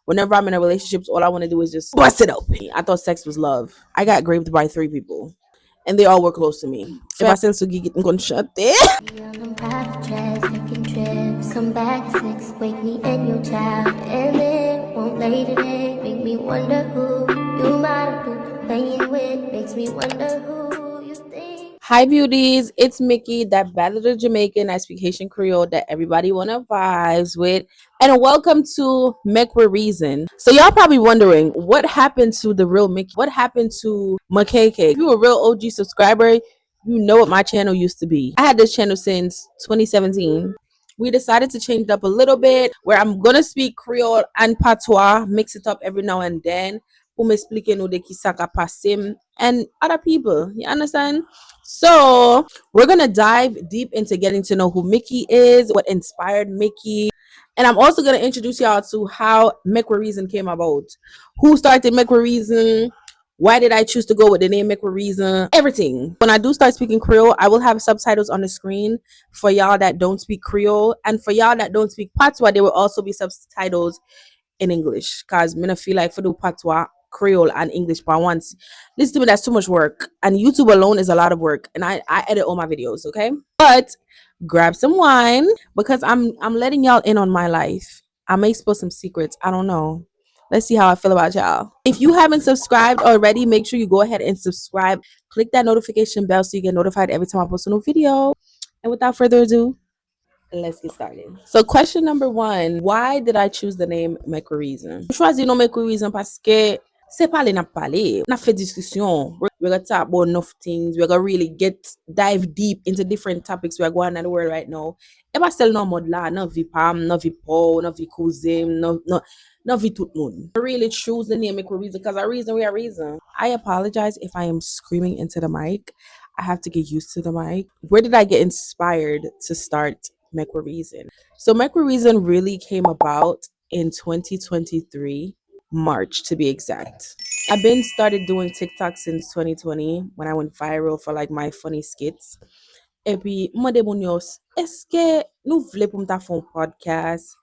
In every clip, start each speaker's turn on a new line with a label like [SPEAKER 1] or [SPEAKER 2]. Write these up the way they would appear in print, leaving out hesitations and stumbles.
[SPEAKER 1] Whenever I'm in a relationship, all I want to do is just bust it open. I thought sex was love. I got raped by 3 people, and they all were close to me. Fasil sugi gitong konsyate.
[SPEAKER 2] On private jets, taking trips, come back at 6, wake me and your child, and then won't lay today, make me wonder who you might have been playing with, makes me wonder who you think.
[SPEAKER 1] Hi beauties, it's Mickey, that bad little Jamaican. I speak Haitian Creole that everybody wanna vibes with, and welcome to MEK WI REASON. So y'all probably wondering what happened to the real Mickey. What happened to MEK? If you're a real OG subscriber, you know what my channel used to be. I had this channel since 2017. We decided to change it up a little bit, where I'm gonna speak Creole and Patois, mix it up every now and then. Pour m'expliquer nous de qui ça ka passé and other people. You understand? So we're gonna dive deep into getting to know who Mickey is, what inspired Mickey, and I'm also gonna introduce y'all to how MEK WI REASON came about. Who started MEK WI REASON? Why did I choose to go with the name MEK WI REASON? Everything. When I do start speaking Creole, I will have subtitles on the screen for y'all that don't speak Creole, and for y'all that don't speak Patois, there will also be subtitles in English. Cause me not feel like for the Patois, Creole, and English by once. Listen to me, that's too much work. And YouTube alone is a lot of work. And I edit all my videos, okay? But grab some wine because I'm letting y'all in on my life. I may expose some secrets. I don't know. Let's see how I feel about y'all. If you haven't subscribed already, make sure you go ahead and subscribe. Click that notification bell so you get notified every time I post a new video. And without further ado, let's get started. So question number 1, why did I choose the name MEK WI REASON? Je choisi nom MEK WI REASON parce que c'est parler n'a parler. On a fait discussion. We're gonna talk about enough things. We're gonna really dive deep into different topics we're going on in the world right now. E pa sel nan mod la, nan vi pam, nan vi po, nan vi kouzim, nan vi tout moun. I really choose the name MEK WI REASON because we are reason. I apologize if I am screaming into the mic. I have to get used to the mic. Where did I get inspired to start MEK WI REASON? So MEK WI REASON really came about in 2023, March to be exact. I've been started doing TikTok since 2020 when I went viral for like my funny skits. Et puis, moi de moun yo, est-ce que nous voulons pour m'ta faire un podcast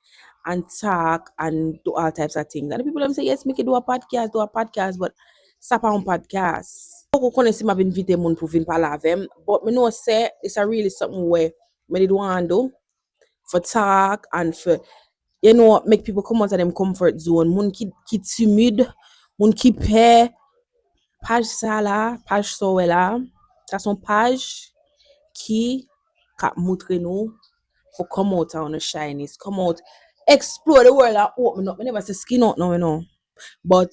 [SPEAKER 1] and talk and do all types of things? And the people them say, yes, make it do a podcast, but ça pas un podcast. Beaucoup connaissent si m'a invité moun pour venir parler avec, but me know say it's a really something where me did want to do for talk and for make people come out of them comfort zone. Moun ki timide, moun ki pe page ça là, page so là, ça son page qui cap montre nous for come out on the shyness, come out, explore the world and open up. I never say skin out now, but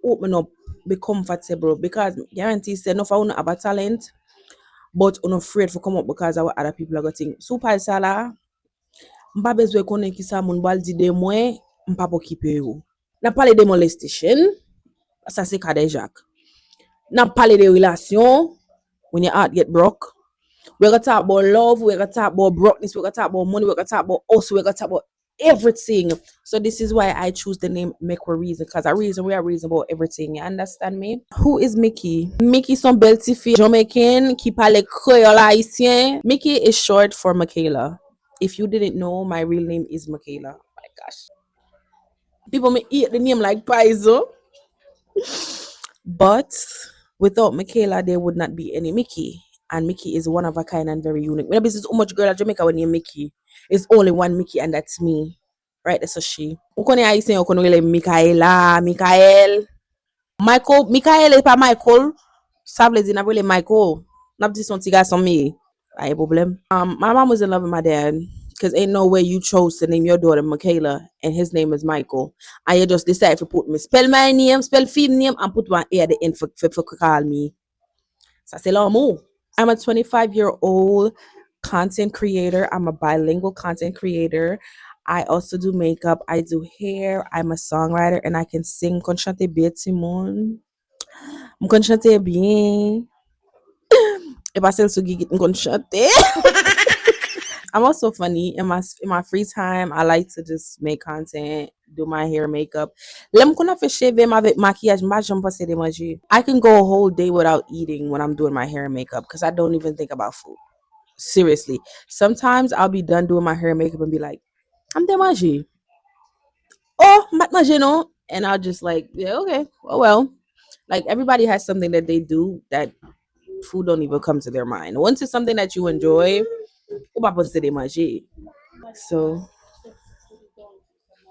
[SPEAKER 1] open up, be comfortable because guarantee say no for you have a talent, but you're afraid for come up because of what other people are going to think. So page ça là, m'pa bezwe konnen ki sa moun bal di de mwen, m'pa po kipe yo. N'a parlé de molestation, ça c'est ka de Jacques. N'a parlé de relation, when your heart get broke. We're gonna talk about love, we're gonna talk about brokenness, we're gonna talk about money, we're gonna talk about us, we're gonna talk about everything. So this is why I choose the name MEK WI REASON, because we are reason about everything. You understand me? Who is Mickey? Mickey son belle petite fille Jamaican qui parle créole haïtien. Mickey is short for Michaela. If you didn't know, my real name is Michaela. Oh my gosh. People may eat the name like paizo. But without Michaela, there would not be any Mickey. And Mickey is one of a kind and very unique. When this is how much girl at Jamaica when you Mickey. It's only one Mickey and that's me. Right? That's a she. Ukone I say ukone really Michaela, Michael. Michael is pas Michael. Ça veut dire really Michael. N'a dit son petit garçon me. Pas de problem. My mom was in love with my dad. Because ain't no way you chose to name your daughter Michaela and his name is Michael. And you just decide to put me, spell my name, spell film name, and put one A at the end for call me. Ça c'est l'amour. I'm a 25-year-old content creator. I'm a bilingual content creator. I also do makeup. I do hair. I'm a songwriter and I can sing. Kon chante bien Timon. Kon chante bien. E pa sel sou gigit kon chante. I'm also funny in my free time. I like to just make content, do my hair, makeup. Lem kona fe shave avec maquillage, ma jam passe de manger. I can go a whole day without eating when I'm doing my hair and makeup because I don't even think about food. Seriously. Sometimes I'll be done doing my hair and makeup and be like, I'm de manger. oh, manger non. And I'll just like, yeah, okay, oh well. Like everybody has something that they do that food don't even come to their mind. Once it's something that you enjoy, ou pas penser de manger. So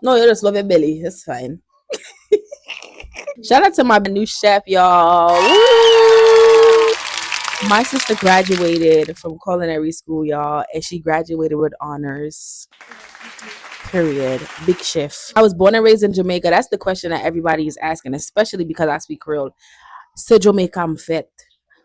[SPEAKER 1] no, you just love your belly. That's fine. Shout out to my new chef, y'all. Woo! My sister graduated from culinary school, y'all, and she graduated with honors. Period. Big chef. I was born and raised in Jamaica. That's the question that everybody is asking, especially because I speak Creole. Se Jamaica am fet.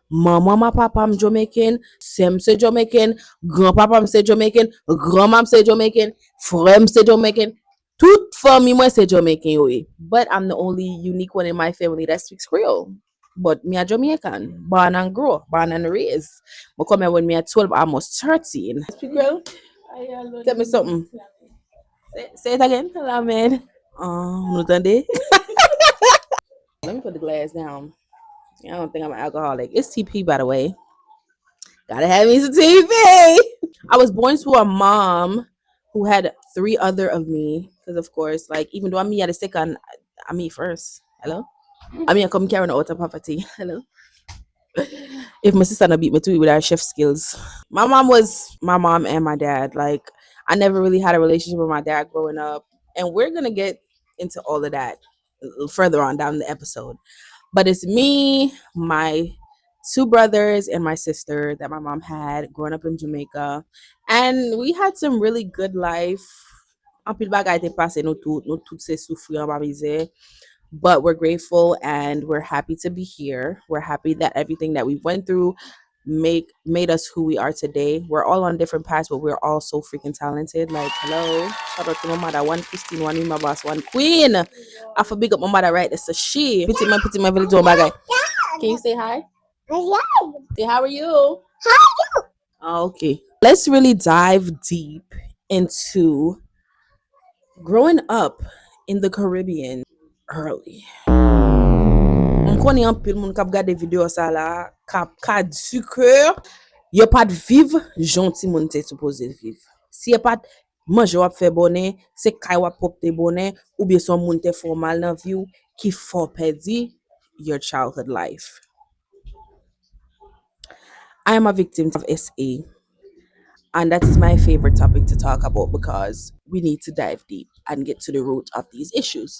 [SPEAKER 1] Maman, ma papa am Jamaican. Sem se Jamaican. Grandpapa am se Jamaican. Grandma se Jamaican. Frère se Jamaican. Toute famille moi se Jamaican, oui. But I'm the only unique one in my family that speaks Creole. But me a Jamaican, born and grow, born and raised. I come here when me at 12, almost 13. Speak Creole? Tell me something. Say it again. Hello, man. No Sunday. Let me put the glass down. I don't think I'm an alcoholic. It's TP, by the way. Gotta have me some TP. I was born to a mom who had three other of me. Because, of course, like, even though I'm me at a second, I'm me first. Hello? I mean, I come carrying out of poverty. Hello? If my sister not beat me to it with her chef skills. My mom was my mom and my dad. Like, I never really had a relationship with my dad growing up. And we're going to get into all of that further on down the episode. But it's me, my two brothers, and my sister that my mom had growing up in Jamaica. And we had some really good life. En pile bagay te pase nou tout se soufri an ba mize. But we're grateful and we're happy to be here. We're happy that everything that we went through made us who we are today. We're all on different paths, but we're all so freaking talented. Like, hello, shout out to my mother, one Christine, one my boss, one Queen. I for big up my mother, right? That's a she. Pity my village, oh my guy. Can you say hi? Say how are you? Okay, let's really dive deep into growing up in the Caribbean early. On konen an pil moun kap gade video sa la, kap ka du cœur, yo pat viv jonti moun te supposé viv. Si yo pat manje wap fe bonne, se kay wap pop te bonne, ou bien son moun te formal nan vi ou ki fò pedi your childhood life. I am a victim of SA, and that is my favorite topic to talk about because we need to dive deep and get to the root of these issues.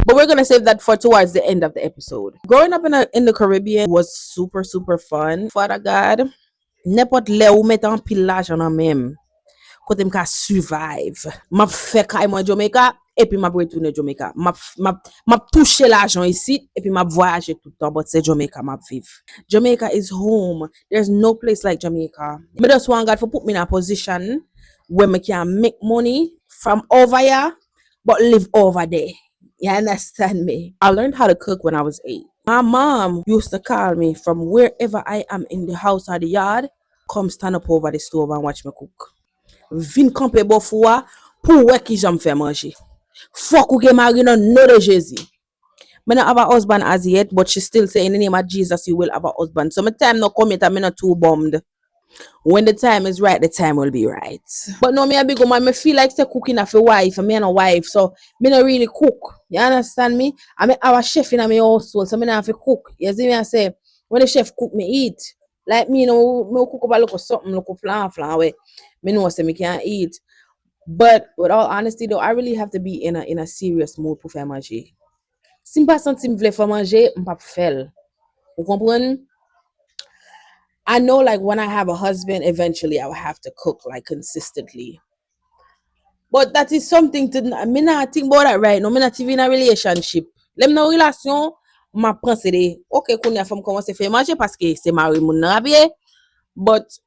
[SPEAKER 1] But we're gonna save that for towards the end of the episode. Growing up in the Caribbean was super super fun. Father God, n'importe le ou met en pile l'argent en même. Kote m ka survive. M'a fait kay moi Jamaica et puis m'a retourné Jamaica. M'a touché l'argent ici et puis m'a voyagé tout le temps but c'est Jamaica m'a vivre. Jamaica is home. There's no place like Jamaica. Me just want God for put me in a position where me can make money from over here but live over there. You understand me? I learned how to cook when I was 8. My mom used to call me from wherever I am in the house or the yard, come stand up over the stove and watch me cook. Vin camper bofoua pour wè ki j'am fè manger. Fuck ou get married no de Jésus. Me not have a husband as yet, but she still say in the name of Jesus you will have a husband. So my time no come yet and me not too bummed. When the time is right, the time will be right. But no, me a big woman, me feel like say cooking of a wife, and me and a wife, so me not really cook. You understand me? I mean, our chef in my household, so me not have to cook. You see me I say, when the chef cook, me eat. Like me, you know, me cook up a look something, look flan way. Me know say me can't eat. But with all honesty though, I really have to be in a serious mood pour faire manger. Si m'pas senti m'vle faire manger, m'pas faire. Vous comprenez? I know like when I have a husband, eventually I will have to cook like consistently. But that is something to me not think about that right now. Me not even in a relationship. Let me know relation, ma pense de OK kounya femme commencer faire manger parce que c'est mari moun nan bien. But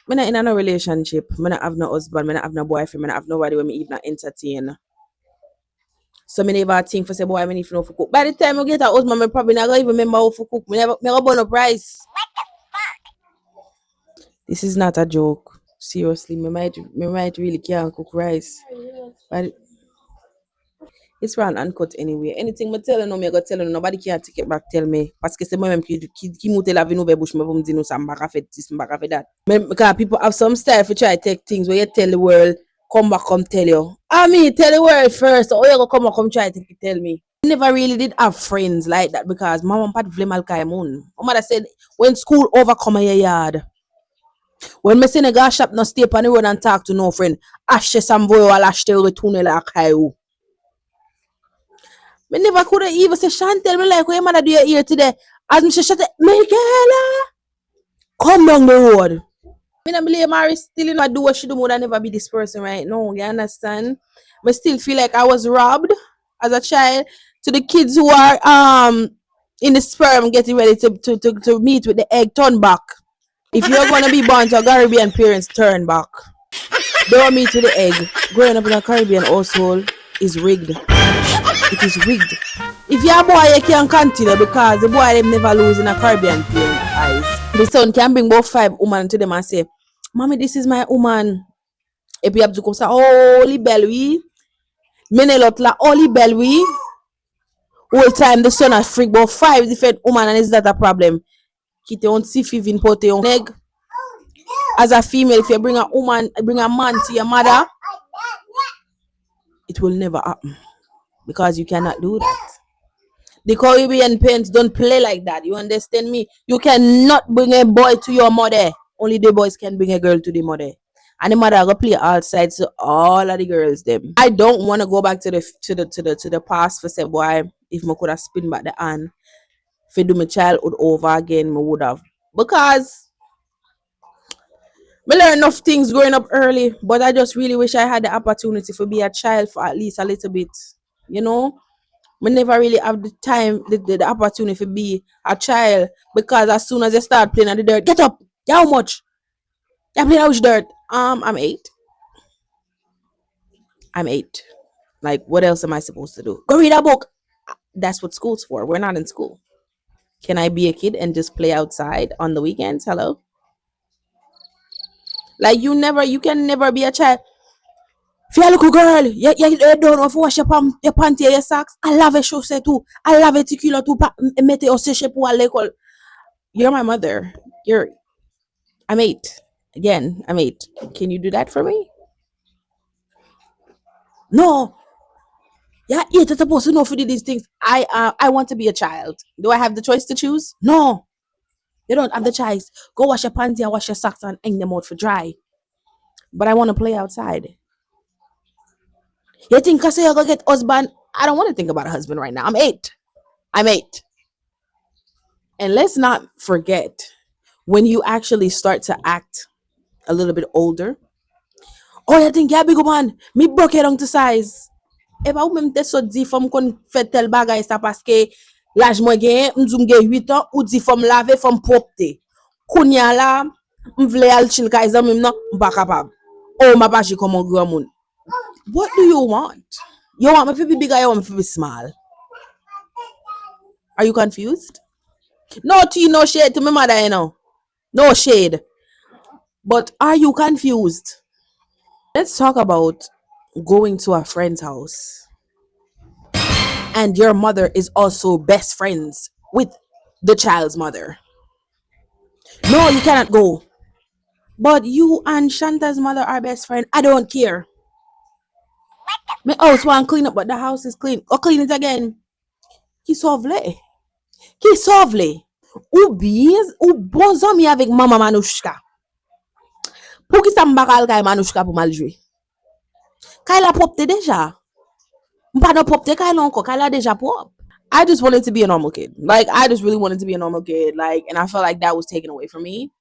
[SPEAKER 1] me not in a relationship. Me not have no husband, me not have no boyfriend, me not have nobody when me even entertain. So me never think for say boy me need to know for cook. By the time I get a husband, me probably not gonna even remember how to cook. Me never burn no price. This is not a joke. Seriously, me might really can't cook rice. But it's round uncut anyway. Anything me tell you, me go tell you, nobody can take it back tell me. Parce que c'est moi-même qui monte la vie nouvelle bouche me pour me dire nous ça m'baka fait this, m'baka fait that. Because people have some style for try to take things where you tell the world come back, come tell you. I mean, tell the world first. Or you go come back, come try to tell me. I never really did have friends like that because my mom had flame alkai moon. My mother said, when school over, come in your yard. When me see a gas shop, no stay on the road and talk to no friend. Ashe some boy or ashe return like kayo. Me never could even say, Chantel, me like, what mother do you here today? As me say, shut it, Michaela, come down the road. Me not believe Mary still you know do what she do would I never be this person right now. You understand? But still feel like I was robbed as a child to the kids who are in the sperm getting ready to meet with the egg turn back. If you're gonna be born to a Caribbean parents, turn back. Don't meet with the egg. Growing up in a Caribbean household is rigged. It is rigged. If you're a boy, you can't continue because the boy them never lose in a Caribbean parent eyes. The son can bring about 5 women to them and say, Mommy, this is my woman. Et puis, Abdou comme ça, oh, li belle, oui. Mene l'autre là, oh, li belle, oui. All time, the son has freak about 5 different women and is that a problem? Kite on si fi vin pote on egg. As a female, if you bring a woman, bring a man to your mother, it will never happen because you cannot do that. The Caribbean parents don't play like that. You understand me? You cannot bring a boy to your mother. Only the boys can bring a girl to the mother. And the mother go play outside to all of the girls them. I don't want to go back to the past for say why if I could have spin back the hand for do my childhood over again, I would have. Because I learned enough things growing up early, but I just really wish I had the opportunity to be a child for at least a little bit. You know? We never really have the time, the opportunity to be a child because as soon as you start playing on the dirt, get up. Yeah, how much? You playing with dirt? I'm 8. I'm 8. Like, what else am I supposed to do? Go read a book. That's what school's for. We're not in school. Can I be a kid and just play outside on the weekends? Hello? Like, you can never be a child. If you're a little girl, you don't know if you wash your panty or your socks. I love a chaussette too. I love a tequila too. Mete o séché pour à l'école. You're my mother. I'm 8. Again, I'm 8. Can you do that for me? No. Yeah, 8 you're supposed to know for these things. I want to be a child. Do I have the choice to choose? No. You don't have the choice. Go wash your panty and wash your socks and hang them out for dry. But I want to play outside. You think I say you're gonna get husband? I don't want to think about a husband right now. I'm 8. I'm 8. And let's not forget when you actually start to act a little bit older. Oh, you think you're big man? Me broke it down to size. E pa ou menm te so di fom kon fè tel bagay sa paske l'aj mwen gen, m'dou m'gen 8 ans, ou di fom lave, fom propte. Kounya la, m'vle al chin ka izan mim nan, m'pa kapab. Oh, ma pa comme un grand moun. What do you want? You want me to be big or you want me to be small? Are you confused? No tea, no shade to my mother, you know. No shade. But are you confused? Let's talk about going to a friend's house and your mother is also best friends with the child's mother. No, you cannot go. But you and Shanta's mother are best friends. I don't care. My house want clean up, but the house is clean. Go clean it again. Ki sovle. Ki sovle. Ou bon zomi avec maman Manouchka. Pour qui ça m'bakal kay Manouchka pour maljouer? Kay la propre déjà. M'pa non propre kay la encore. Kay la déjà propre. I just wanted to be a normal kid. Like, I just really wanted to be a normal kid. Like, and I felt like that was taken away from me.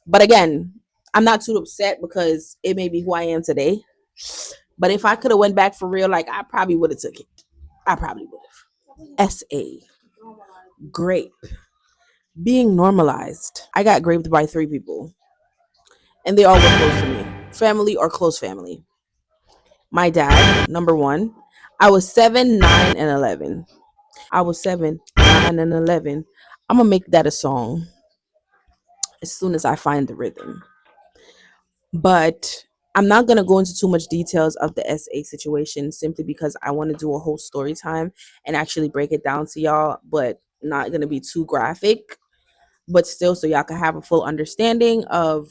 [SPEAKER 1] But again, I'm not too upset because it may be who I am today. But if I could have went back for real, like, I probably would have took it. I probably would have. SA. Grape. Being normalized. I got graped by 3 people. And they all were close to me. Family or close family. My dad, number 1. I was 7, 9, and 11. I was 7, 9, and 11. I'm going to make that a song as soon as I find the rhythm. But I'm not going to go into too much details of the SA situation simply because I want to do a whole story time and actually break it down to y'all, but not going to be too graphic, but still so y'all can have a full understanding of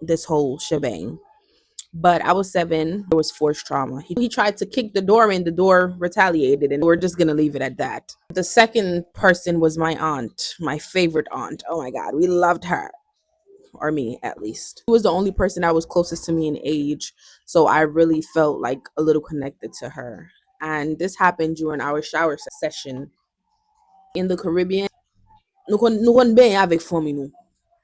[SPEAKER 1] this whole shebang. But I was 7. There was forced trauma. He tried to kick the door in, the door retaliated, and we're just gonna leave it at that. The second person was my aunt, my favorite aunt. Oh my god, we loved her. Or me at least. She was the only person that was closest to me in age. So I really felt like a little connected to her. And this happened during our shower session in the Caribbean. Nou kon ben avèk fami nou.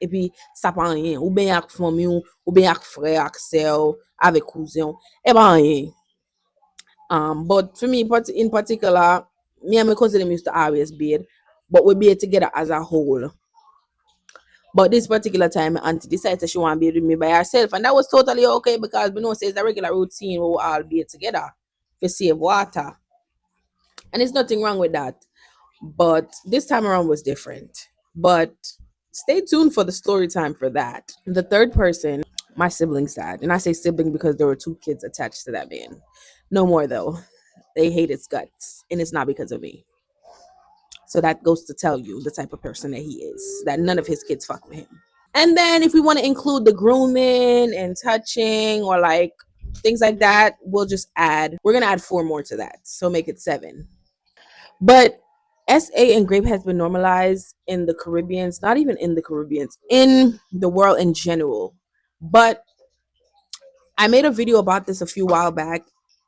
[SPEAKER 1] E pi sa pa anyen. Ou ben ak fami ou ben ak frè, ak sè ou, avèk kouzen. E pa anyen. But for me, in particular, me and my cousin used to always bid, but we bid together as a whole. But this particular time, my auntie decided that she want to be with me by herself, and that was totally okay because we know it's a regular routine where we all be together to save water, and there's nothing wrong with that. But this time around was different. But stay tuned for the story time for that. The third person, my sibling's dad, and I say sibling because there were 2 kids attached to that man. No more though. They hate his guts, and it's not because of me. So that goes to tell you the type of person that he is. That none of his kids fuck with him. And then if we want to include the grooming and touching or like things like that, we're gonna add 4 more to that. So make it 7. But SA and grape has been normalized in the Caribbeans, not even in the Caribbeans, in the world in general. But I made a video about this a few while back,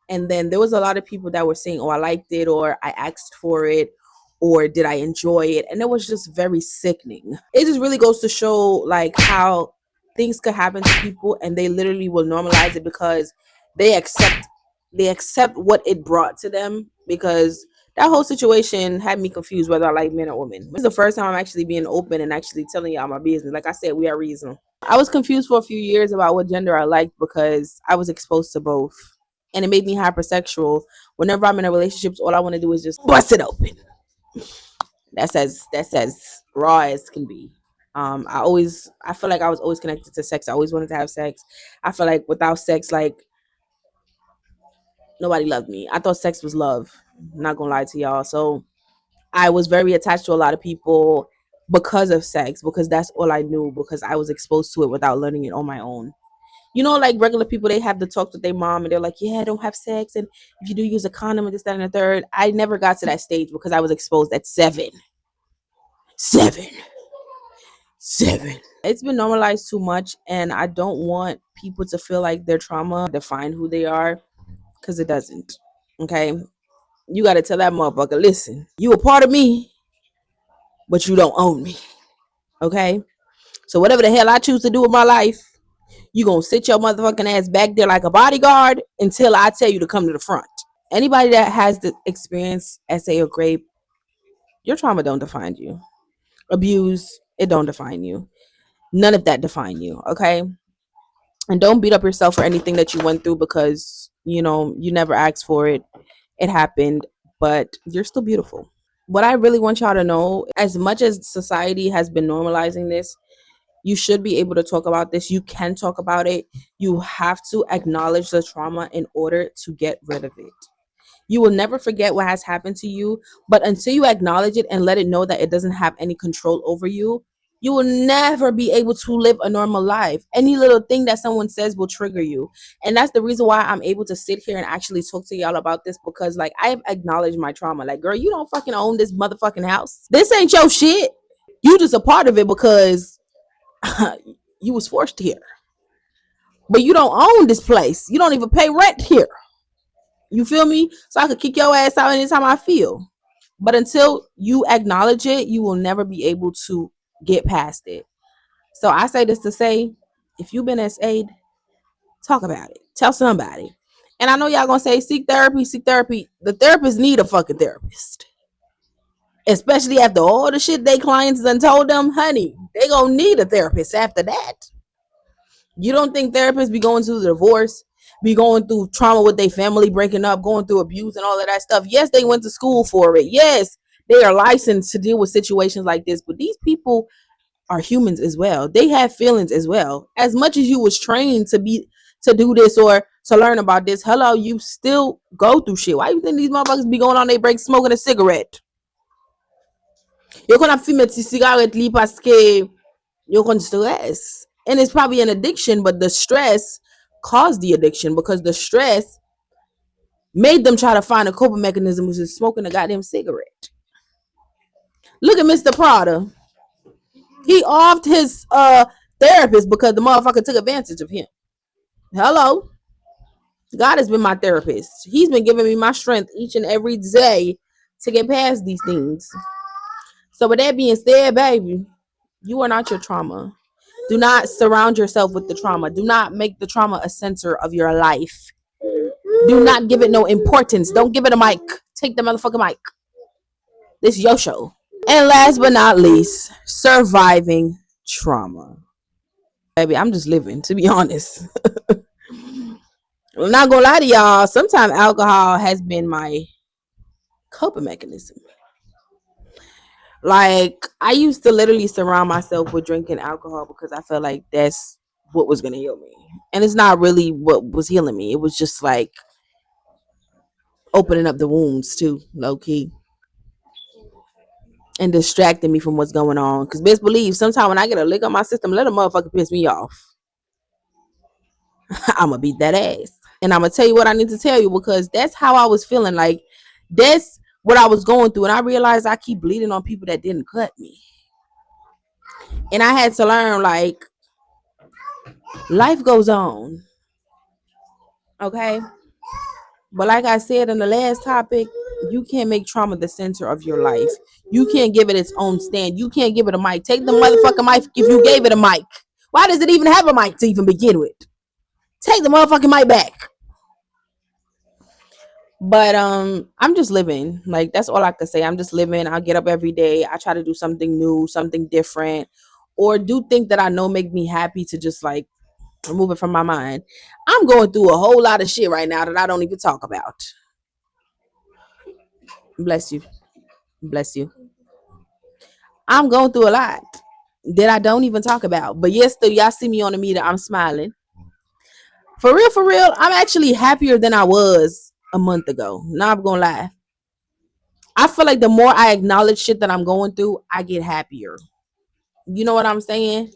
[SPEAKER 1] and then there was a lot of people that were saying, "Oh, I liked it," or "I asked for it," or "Did I enjoy it?" And it was just very sickening. It just really goes to show like how things could happen to people, and they literally will normalize it because they accept they accept what it brought to them. Because that whole situation had me confused whether I like men or women. This is the first time I'm actually being open and actually telling y'all my business. Like I said, we are reasonable. I was confused for a few years about what gender I liked because I was exposed to both. And it made me hypersexual. Whenever I'm in a relationship, all I want to do is just bust it open. That's as raw as can be. I feel like I was always connected to sex. I always wanted to have sex. I feel like without sex, like nobody loved me. I thought sex was love. I'm not gonna lie to y'all. So I was very attached to a lot of people because of sex, because that's all I knew, because I was exposed to it without learning it on my own. You know, like regular people, they have to talk to their mom and they're like, yeah, don't have sex. And if you do use a condom and this, that, and the third. I never got to that stage because I was exposed at 7. 7. 7. It's been normalized too much. And I don't want people to feel like their trauma define who they are because it doesn't. Okay. You got to tell that motherfucker, listen, you a part of me, but you don't own me. Okay. So whatever the hell I choose to do with my life, you gonna sit your motherfucking ass back there like a bodyguard until I tell you to come to the front. Anybody that has the experience SA or grape, your trauma don't define you. Abuse, it don't define you. None of that define you, okay? And don't beat up yourself for anything that you went through because, you never asked for it. It happened, but you're still beautiful. What I really want y'all to know, as much as society has been normalizing this, you should be able to talk about this. You can talk about it. You have to acknowledge the trauma in order to get rid of it. You will never forget what has happened to you, but until you acknowledge it and let it know that it doesn't have any control over you, you will never be able to live a normal life. Any little thing that someone says will trigger you. And that's the reason why I'm able to sit here and actually talk to y'all about this, because like I've acknowledged my trauma. Like, girl, you don't fucking own this motherfucking house. This ain't your shit. You just a part of it because you was forced here. But you don't own this place. You don't even pay rent here. You feel me? So I could kick your ass out anytime I feel. But until you acknowledge it, you will never be able to get past it. So I say this to say, if you've been SA'd, talk about it. Tell somebody. And I know y'all gonna say seek therapy, seek therapy. The therapists need a fucking therapist. Especially after all the shit they clients done told them, honey, they gonna need a therapist after that. You don't think therapists be going through the divorce, be going through trauma with their family breaking up, going through abuse and all of that stuff? Yes, they went to school for it. Yes, they are licensed to deal with situations like this. But these people are humans as well. They have feelings as well. As much as you was trained to do this or to learn about this, hello, you still go through shit. Why you think these motherfuckers be going on their break smoking a cigarette? Yo kon ap fume ti cigarette li paske yo kon stress. And it's probably an addiction, but the stress caused the addiction because the stress made them try to find a coping mechanism, which is smoking a goddamn cigarette. Look at Mr. Prada. He offed his therapist because the motherfucker took advantage of him. Hello. God has been my therapist. He's been giving me my strength each and every day to get past these things. So with that being said, baby, you are not your trauma. Do not surround yourself with the trauma. Do not make the trauma a center of your life. Do not give it no importance. Don't give it a mic. Take the motherfucking mic. This is your show. And last but not least, surviving trauma. Baby, I'm just living, to be honest. I'm not gonna lie to y'all. Sometimes alcohol has been my coping mechanism. Like, I used to literally surround myself with drinking alcohol because I felt like that's what was gonna heal me. And it's not really what was healing me. It was just like opening up the wounds too, low key. And distracting me from what's going on. Cause best believe sometimes when I get a lick on my system, let a motherfucker piss me off. I'ma beat that ass. And I'm gonna tell you what I need to tell you because that's how I was feeling. Like that's what I was going through. And I realized I keep bleeding on people that didn't cut me. And I had to learn like life goes on. Okay. But like I said in the last topic, you can't make trauma the center of your life. You can't give it its own stand. You can't give it a mic. Take the motherfucking mic if you gave it a mic. Why does it even have a mic to even begin with? Take the motherfucking mic back. But I'm just living. Like that's all I could say. I'm just living. I get up every day. I try to do something new, something different, or do things that I know make me happy to just like remove it from my mind. I'm going through a whole lot of shit right now that I don't even talk about. Bless you. Bless you. I'm going through a lot that I don't even talk about. But yes, still y'all see me on the meter. I'm smiling. For real, I'm actually happier than I was a month ago. Not gonna lie. I feel like the more I acknowledge shit that I'm going through, I get happier. You know what I'm saying?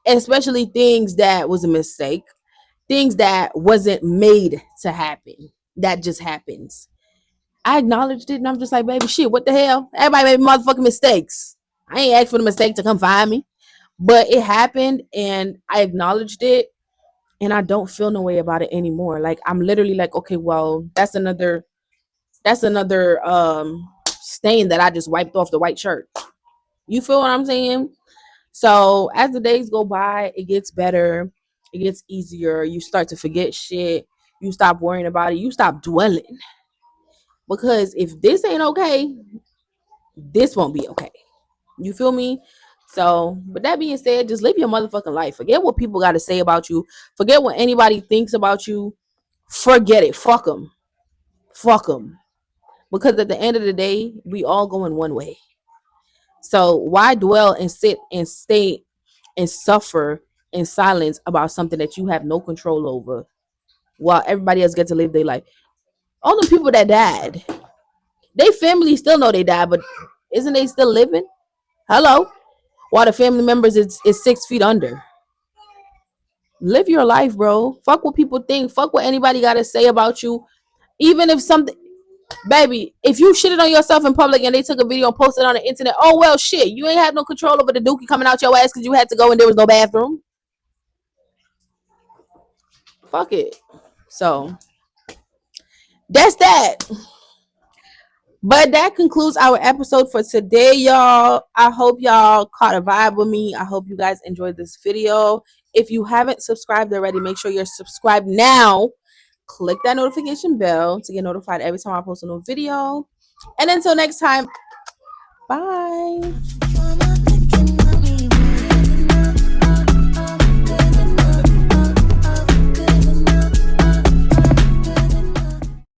[SPEAKER 1] Especially things that was a mistake, things that wasn't made to happen. That just happens. I acknowledged it and I'm just like, baby, shit, what the hell? Everybody made motherfucking mistakes. I ain't asked for the mistake to come find me. But it happened and I acknowledged it and I don't feel no way about it anymore. Like I'm literally like, okay, well, that's another stain that I just wiped off the white shirt. You feel what I'm saying? So as the days go by, it gets better, it gets easier. You start to forget shit. You stop worrying about it. You stop dwelling. Because if this ain't okay, this won't be okay. You feel me? So, but that being said, just live your motherfucking life. Forget what people got to say about you. Forget what anybody thinks about you. Forget it. Fuck them. Fuck them. Because at the end of the day, we all going one way. So why dwell and sit and stay and suffer in silence about something that you have no control over while everybody else gets to live their life? All the people that died, they family still know they died, but isn't they still living? Hello? While the family members is 6 feet under. Live your life, bro. Fuck what people think. Fuck what anybody gotta say about you. Even if something, baby, if you shitted on yourself in public and they took a video and posted it on the internet, oh well, shit. You ain't had no control over the dookie coming out your ass because you had to go and there was no bathroom. Fuck it. So that's that. But that concludes our episode for today, y'all. I hope y'all caught a vibe with me. I hope you guys enjoyed this video. If you haven't subscribed already, make sure you're subscribed now. Click that notification bell to get notified every time I post a new video. And until next time, bye.